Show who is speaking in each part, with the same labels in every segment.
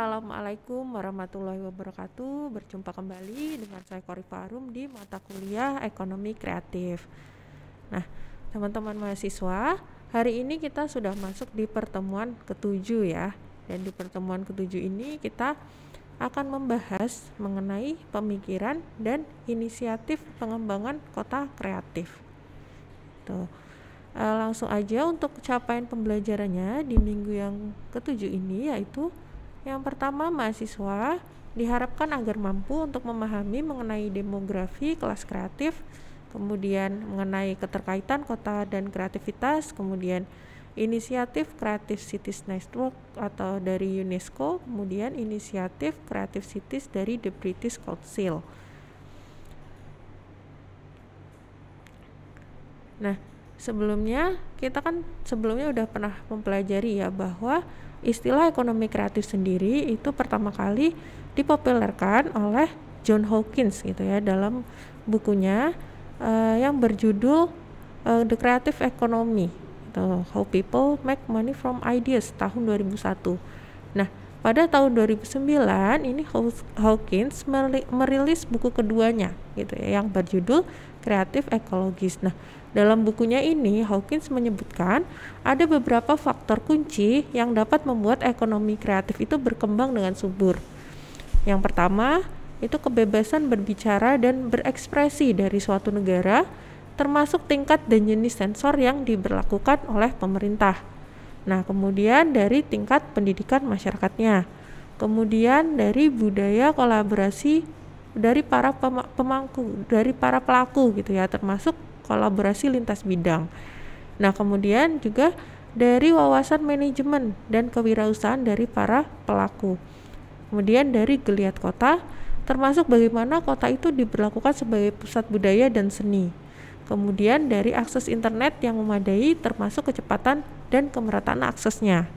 Speaker 1: Assalamualaikum warahmatullahi wabarakatuh. Berjumpa kembali dengan saya Korifah Arum di mata kuliah Ekonomi Kreatif. Nah, teman-teman mahasiswa, hari ini kita sudah masuk di pertemuan ketujuh ya. Dan di pertemuan ketujuh ini kita akan membahas mengenai pemikiran dan inisiatif pengembangan kota kreatif. Tuh. Langsung aja untuk capaian pembelajarannya di minggu yang ketujuh ini, yaitu yang pertama, mahasiswa diharapkan agar mampu untuk memahami mengenai demografi kelas kreatif, kemudian mengenai keterkaitan kota dan kreativitas, kemudian inisiatif Creative Cities Network atau dari UNESCO, kemudian inisiatif Creative Cities dari The British Council. Nah, sebelumnya udah pernah mempelajari ya bahwa istilah ekonomi kreatif sendiri itu pertama kali dipopulerkan oleh John Hawkins gitu ya dalam bukunya yang berjudul The Creative Economy, How People Make Money from Ideas, tahun 2001. Nah, pada tahun 2009 ini Hawkins merilis buku keduanya gitu ya yang berjudul Creative Ecologies. Nah, dalam bukunya ini Hawkins menyebutkan ada beberapa faktor kunci yang dapat membuat ekonomi kreatif itu berkembang dengan subur. Yang pertama, itu kebebasan berbicara dan berekspresi dari suatu negara, termasuk tingkat dan jenis sensor yang diberlakukan oleh pemerintah. Nah, kemudian dari tingkat pendidikan masyarakatnya, kemudian dari budaya kolaborasi dari para pelaku gitu ya, termasuk kolaborasi lintas bidang. Nah, kemudian juga dari wawasan manajemen dan kewirausahaan dari para pelaku. Kemudian dari geliat kota, termasuk bagaimana kota itu diberlakukan sebagai pusat budaya dan seni. Kemudian dari akses internet yang memadai, termasuk kecepatan dan kemerataan aksesnya.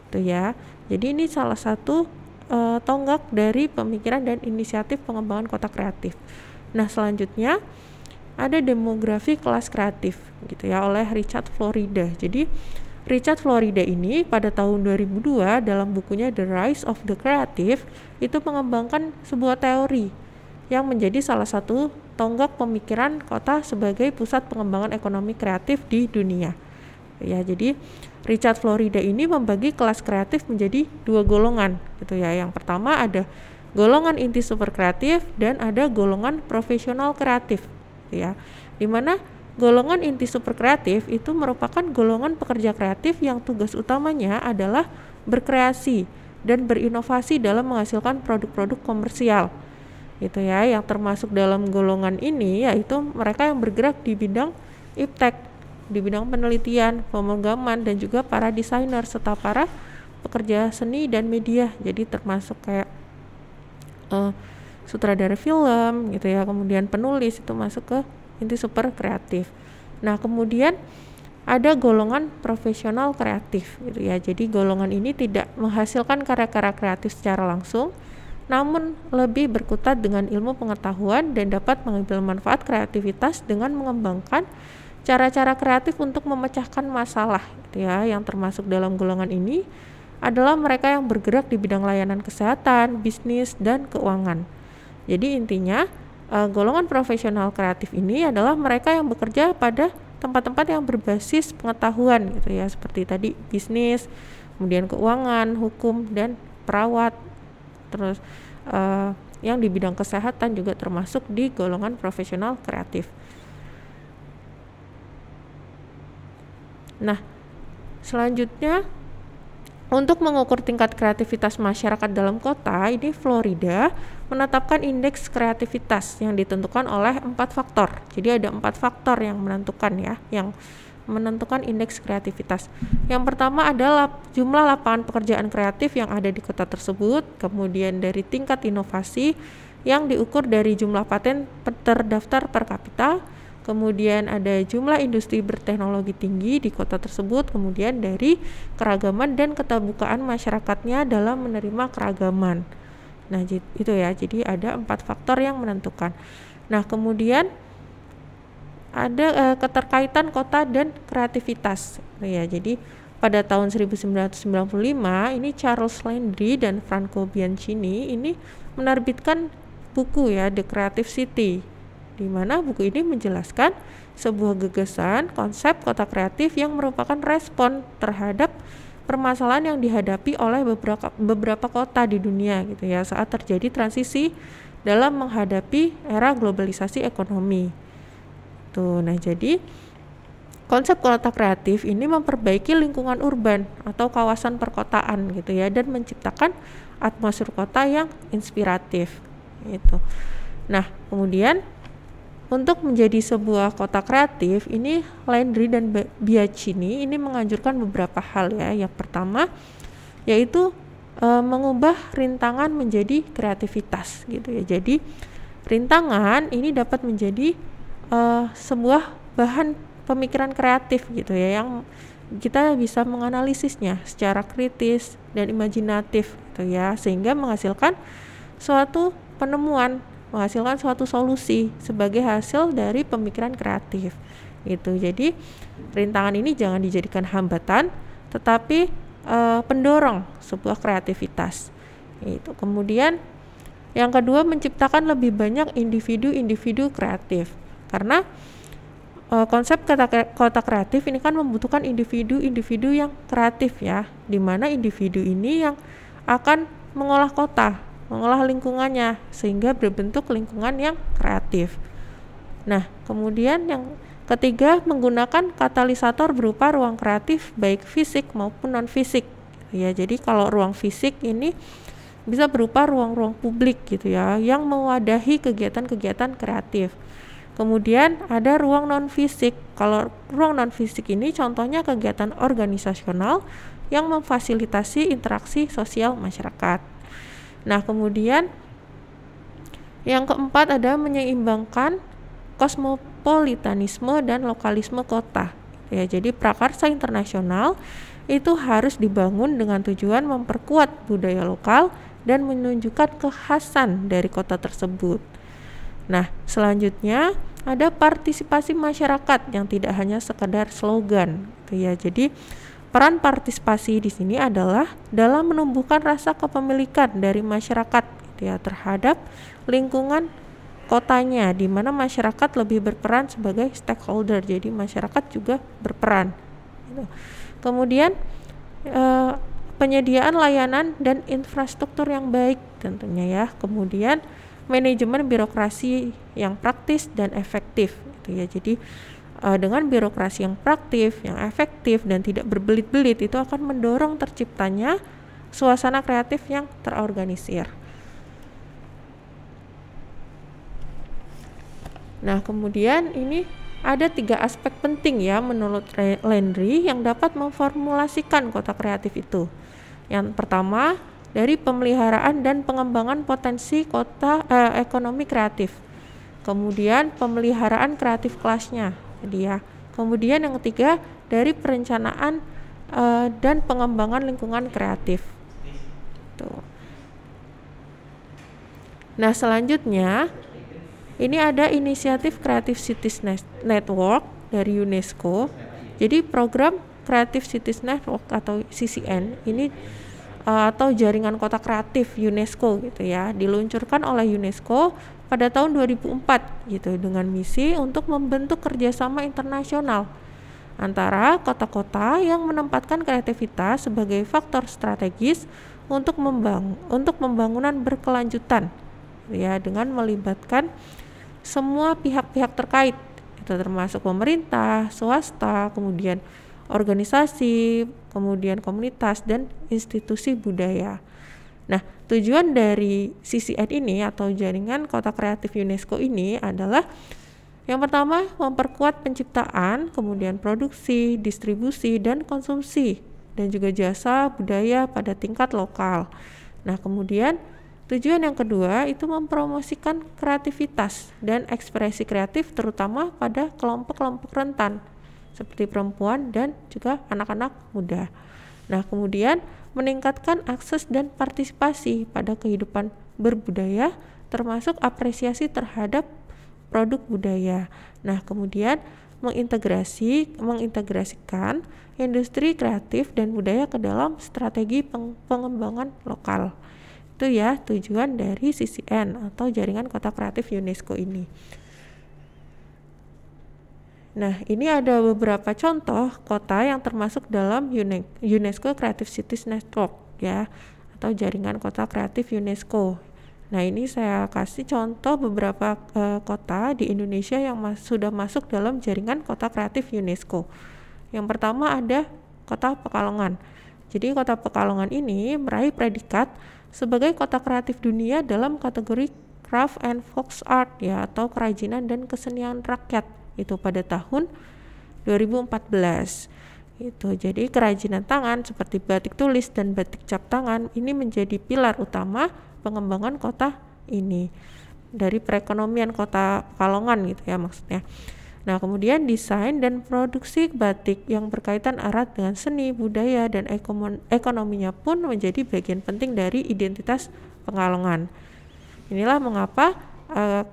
Speaker 1: Itu ya. Jadi ini salah satu tonggak dari pemikiran dan inisiatif pengembangan kota kreatif. Nah, selanjutnya ada demografi kelas kreatif gitu ya oleh Richard Florida. Jadi Richard Florida ini pada tahun 2002 dalam bukunya The Rise of the Creative itu mengembangkan sebuah teori yang menjadi salah satu tonggak pemikiran kota sebagai pusat pengembangan ekonomi kreatif di dunia. Ya, jadi Richard Florida ini membagi kelas kreatif menjadi dua golongan gitu ya. Yang pertama ada golongan inti super kreatif dan ada golongan profesional kreatif ya. Dimana golongan inti super kreatif itu merupakan golongan pekerja kreatif yang tugas utamanya adalah berkreasi dan berinovasi dalam menghasilkan produk-produk komersial gitu ya. Yang termasuk dalam golongan ini yaitu mereka yang bergerak di bidang iptek, di bidang penelitian, pemrograman, dan juga para desainer serta para pekerja seni dan media. Jadi termasuk kayak sutradara film gitu ya, kemudian penulis itu masuk ke inti super kreatif. Nah, kemudian ada golongan profesional kreatif gitu ya. Jadi golongan ini tidak menghasilkan karya-karya kreatif secara langsung, namun lebih berkutat dengan ilmu pengetahuan dan dapat mengambil manfaat kreativitas dengan mengembangkan cara-cara kreatif untuk memecahkan masalah gitu ya. Yang termasuk dalam golongan ini adalah mereka yang bergerak di bidang layanan kesehatan, bisnis, dan keuangan. Jadi intinya golongan profesional kreatif ini adalah mereka yang bekerja pada tempat-tempat yang berbasis pengetahuan gitu ya, seperti tadi bisnis, kemudian keuangan, hukum, dan perawat. Terus yang di bidang kesehatan juga termasuk di golongan profesional kreatif. Nah, selanjutnya untuk mengukur tingkat kreativitas masyarakat dalam kota, ini Florida menetapkan indeks kreativitas yang ditentukan oleh 4 faktor. Jadi ada 4 faktor yang menentukan ya, yang menentukan indeks kreativitas. Yang pertama adalah jumlah lapangan pekerjaan kreatif yang ada di kota tersebut, kemudian dari tingkat inovasi yang diukur dari jumlah paten terdaftar per kapita, kemudian ada jumlah industri berteknologi tinggi di kota tersebut, kemudian dari keragaman dan keterbukaan masyarakatnya dalam menerima keragaman. Nah, itu ya, jadi ada 4 faktor yang menentukan. Nah, kemudian ada keterkaitan kota dan kreativitas ya. Jadi pada tahun 1995 ini Charles Landry dan Franco Bianchini ini menerbitkan buku ya, The Creative City, di mana buku ini menjelaskan sebuah gagasan konsep kota kreatif yang merupakan respon terhadap permasalahan yang dihadapi oleh beberapa kota di dunia gitu ya saat terjadi transisi dalam menghadapi era globalisasi ekonomi. Nah, jadi konsep kota kreatif ini memperbaiki lingkungan urban atau kawasan perkotaan gitu ya dan menciptakan atmosfer kota yang inspiratif gitu. Nah, kemudian untuk menjadi sebuah kota kreatif ini Landry dan Bianchini ini menganjurkan beberapa hal ya. Yang pertama yaitu mengubah rintangan menjadi kreativitas gitu ya. Jadi rintangan ini dapat menjadi sebuah bahan pemikiran kreatif gitu ya yang kita bisa menganalisisnya secara kritis dan imajinatif gitu ya sehingga menghasilkan suatu penemuan, menghasilkan suatu solusi sebagai hasil dari pemikiran kreatif gitu. Jadi rintangan ini jangan dijadikan hambatan tetapi pendorong sebuah kreativitas itu. Kemudian yang kedua menciptakan lebih banyak individu-individu kreatif karena konsep kota kreatif ini kan membutuhkan individu-individu yang kreatif ya, di mana individu ini yang akan mengolah kota, mengolah lingkungannya sehingga berbentuk lingkungan yang kreatif. Nah, kemudian yang ketiga menggunakan katalisator berupa ruang kreatif baik fisik maupun non fisik. Ya, jadi kalau ruang fisik ini bisa berupa ruang-ruang publik gitu ya, yang mewadahi kegiatan-kegiatan kreatif. Kemudian ada ruang non-fisik. Kalau ruang non-fisik ini contohnya kegiatan organisasional yang memfasilitasi interaksi sosial masyarakat. Nah, kemudian yang keempat ada menyeimbangkan kosmopolitanisme dan lokalisme kota. Ya, jadi prakarsa internasional itu harus dibangun dengan tujuan memperkuat budaya lokal dan menunjukkan kekhasan dari kota tersebut. Nah, selanjutnya ada partisipasi masyarakat yang tidak hanya sekedar slogan gitu ya. Jadi peran partisipasi di sini adalah dalam menumbuhkan rasa kepemilikan dari masyarakat gitu ya terhadap lingkungan kotanya, di mana masyarakat lebih berperan sebagai stakeholder. Jadi masyarakat juga berperan gitu. Kemudian penyediaan layanan dan infrastruktur yang baik tentunya ya. Kemudian manajemen birokrasi yang praktis dan efektif gitu ya. Jadi dengan birokrasi yang praktis, yang efektif dan tidak berbelit-belit itu akan mendorong terciptanya suasana kreatif yang terorganisir. Nah, kemudian ini ada 3 aspek penting ya menurut Landry yang dapat memformulasikan kota kreatif itu. Yang pertama, dari pemeliharaan dan pengembangan potensi kota ekonomi kreatif. Kemudian pemeliharaan kreatif kelasnya. Jadi ya. Kemudian yang ketiga, dari perencanaan dan pengembangan lingkungan kreatif. Tuh. Nah, selanjutnya ini ada inisiatif Creative Cities Network dari UNESCO. Jadi program Creative Cities Network atau CCN ini atau jaringan kota kreatif UNESCO gitu ya, diluncurkan oleh UNESCO pada tahun 2004 gitu dengan misi untuk membentuk kerjasama internasional antara kota-kota yang menempatkan kreativitas sebagai faktor strategis untuk pembangunan berkelanjutan ya, dengan melibatkan semua pihak-pihak terkait itu termasuk pemerintah, swasta, kemudian organisasi, kemudian komunitas dan institusi budaya. Nah, tujuan dari CCN ini atau jaringan kota kreatif UNESCO ini adalah yang pertama memperkuat penciptaan, kemudian produksi, distribusi dan konsumsi dan juga jasa budaya pada tingkat lokal. Nah, kemudian tujuan yang kedua itu mempromosikan kreativitas dan ekspresi kreatif terutama pada kelompok-kelompok rentan seperti perempuan dan juga anak-anak muda. Nah, kemudian meningkatkan akses dan partisipasi pada kehidupan berbudaya termasuk apresiasi terhadap produk budaya. Nah, kemudian mengintegrasikan industri kreatif dan budaya ke dalam strategi pengembangan lokal. Itu ya tujuan dari CCN atau Jaringan Kota Kreatif UNESCO ini. Nah, ini ada beberapa contoh kota yang termasuk dalam UNESCO Creative Cities Network ya, atau Jaringan Kota Kreatif UNESCO. Nah, ini saya kasih contoh beberapa kota di Indonesia yang sudah masuk dalam Jaringan Kota Kreatif UNESCO. Yang pertama ada Kota Pekalongan. Jadi Kota Pekalongan ini meraih predikat sebagai kota kreatif dunia dalam kategori Craft and Folk Art ya, atau kerajinan dan kesenian rakyat. Itu pada tahun 2014. Itu jadi kerajinan tangan seperti batik tulis dan batik cap tangan ini menjadi pilar utama pengembangan kota ini dari perekonomian Kota Pekalongan gitu ya maksudnya. Nah, kemudian desain dan produksi batik yang berkaitan erat dengan seni, budaya, dan ekonominya pun menjadi bagian penting dari identitas Pekalongan. Inilah mengapa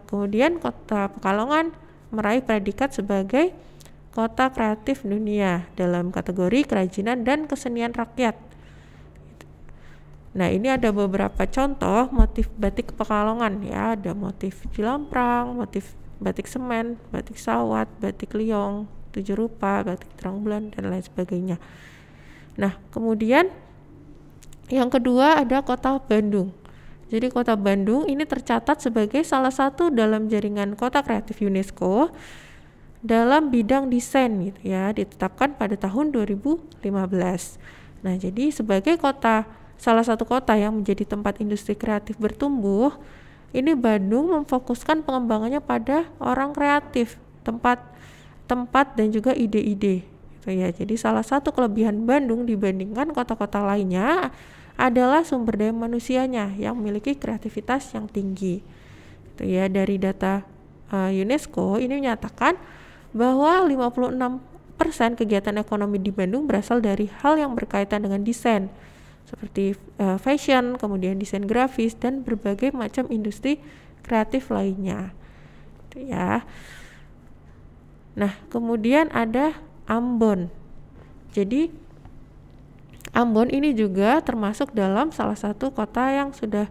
Speaker 1: kemudian Kota Pekalongan meraih predikat sebagai kota kreatif dunia dalam kategori kerajinan dan kesenian rakyat. Nah, ini ada beberapa contoh motif batik Pekalongan ya, ada motif jelamprang, motif batik semen, batik sawat, batik liong, 7 rupa, batik terang bulan, dan lain sebagainya. Nah, kemudian yang kedua ada Kota Bandung. Jadi Kota Bandung ini tercatat sebagai salah satu dalam Jaringan Kota Kreatif UNESCO dalam bidang desain gitu ya, ditetapkan pada tahun 2015. Nah, jadi sebagai salah satu kota yang menjadi tempat industri kreatif bertumbuh, ini Bandung memfokuskan pengembangannya pada orang kreatif, tempat dan juga ide-ide gitu ya. Jadi salah satu kelebihan Bandung dibandingkan kota-kota lainnya adalah sumber daya manusianya yang memiliki kreativitas yang tinggi. Itu ya, dari data UNESCO ini menyatakan bahwa 56% kegiatan ekonomi di Bandung berasal dari hal yang berkaitan dengan desain seperti fashion, kemudian desain grafis dan berbagai macam industri kreatif lainnya. Itu ya. Nah, kemudian ada Ambon. Jadi Ambon ini juga termasuk dalam salah satu kota yang sudah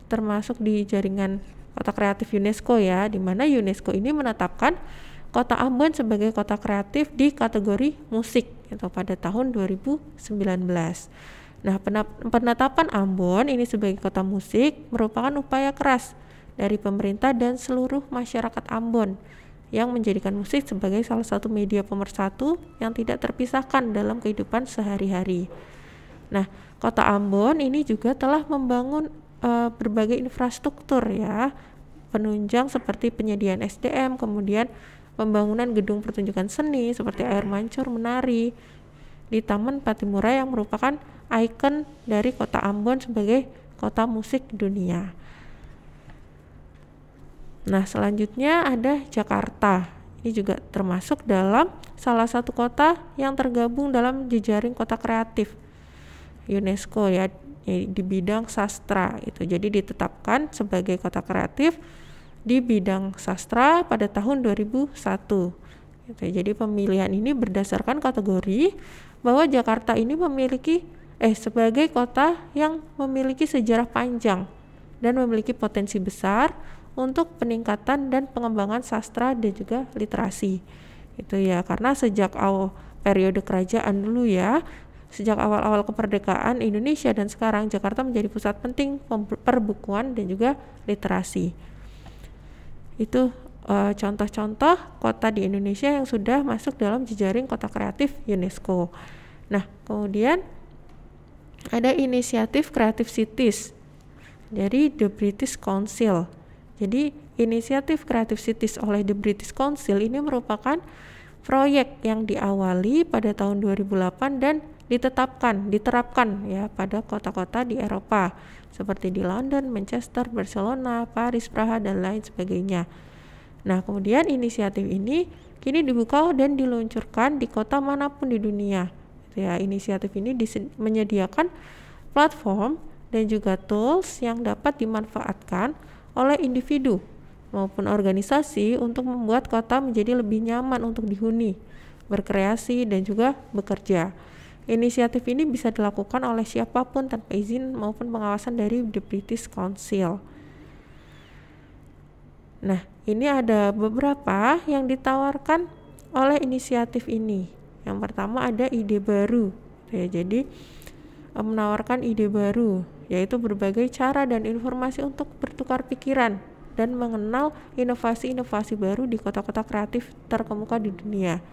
Speaker 1: termasuk di Jaringan Kota Kreatif UNESCO ya, di mana UNESCO ini menetapkan Kota Ambon sebagai kota kreatif di kategori musik itu pada tahun 2019. Nah, penetapan Ambon ini sebagai kota musik merupakan upaya keras dari pemerintah dan seluruh masyarakat Ambon yang menjadikan musik sebagai salah satu media pemersatu yang tidak terpisahkan dalam kehidupan sehari-hari. Nah, Kota Ambon ini juga telah membangun berbagai infrastruktur ya, penunjang seperti penyediaan SDM, kemudian pembangunan gedung pertunjukan seni seperti air mancur, menari di Taman Patimura yang merupakan ikon dari Kota Ambon sebagai kota musik dunia. Nah, selanjutnya ada Jakarta. Ini juga termasuk dalam salah satu kota yang tergabung dalam jejaring kota kreatif UNESCO ya, di bidang sastra itu. Jadi ditetapkan sebagai kota kreatif di bidang sastra pada tahun 2001. Gitu. Jadi pemilihan ini berdasarkan kategori bahwa Jakarta ini memiliki sebagai kota yang memiliki sejarah panjang dan memiliki potensi besar untuk peningkatan dan pengembangan sastra dan juga literasi. Itu ya, karena sejak periode kerajaan dulu ya, sejak awal-awal kemerdekaan Indonesia dan sekarang Jakarta menjadi pusat penting perbukuan dan juga literasi. Itu contoh-contoh kota di Indonesia yang sudah masuk dalam jejaring kota kreatif UNESCO. Nah, kemudian ada inisiatif Creative Cities dari The British Council. Jadi inisiatif Creative Cities oleh The British Council ini merupakan proyek yang diawali pada tahun 2008 dan diterapkan ya pada kota-kota di Eropa seperti di London, Manchester, Barcelona, Paris, Praha, dan lain sebagainya. Nah, kemudian inisiatif ini kini dibuka dan diluncurkan di kota manapun di dunia. Ya, inisiatif ini menyediakan platform dan juga tools yang dapat dimanfaatkan oleh individu maupun organisasi untuk membuat kota menjadi lebih nyaman untuk dihuni, berkreasi, dan juga bekerja. Inisiatif ini bisa dilakukan oleh siapapun tanpa izin maupun pengawasan dari The British Council. Nah, ini ada beberapa yang ditawarkan oleh inisiatif ini. Yang pertama ada ide baru. Ya, jadi menawarkan ide baru, yaitu berbagai cara dan informasi untuk bertukar pikiran dan mengenal inovasi-inovasi baru di kota-kota kreatif terkemuka di dunia.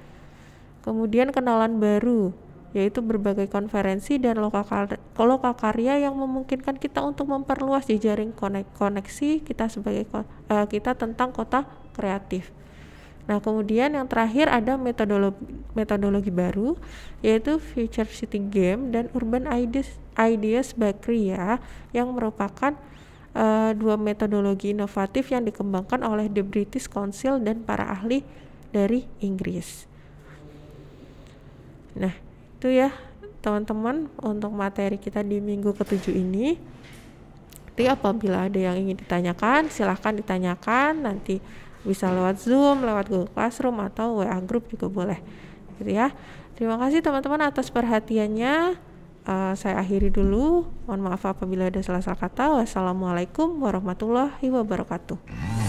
Speaker 1: Kemudian kenalan baru, yaitu berbagai konferensi dan lokal karya yang memungkinkan kita untuk memperluas jejaring koneksi kita sebagai kita tentang kota kreatif. Nah, kemudian yang terakhir ada metodologi baru, yaitu Future City Game dan Urban Ideas by Kria, yang merupakan dua metodologi inovatif yang dikembangkan oleh The British Council dan para ahli dari Inggris. Nah, itu ya teman-teman untuk materi kita di minggu ke-7 ini. Jadi apabila ada yang ingin ditanyakan, silahkan ditanyakan, nanti bisa lewat Zoom, lewat Google Classroom, atau WA Group juga boleh gitu ya. Terima kasih teman-teman atas perhatiannya. Saya akhiri dulu. Mohon maaf apabila ada salah kata. Wassalamualaikum warahmatullahi wabarakatuh.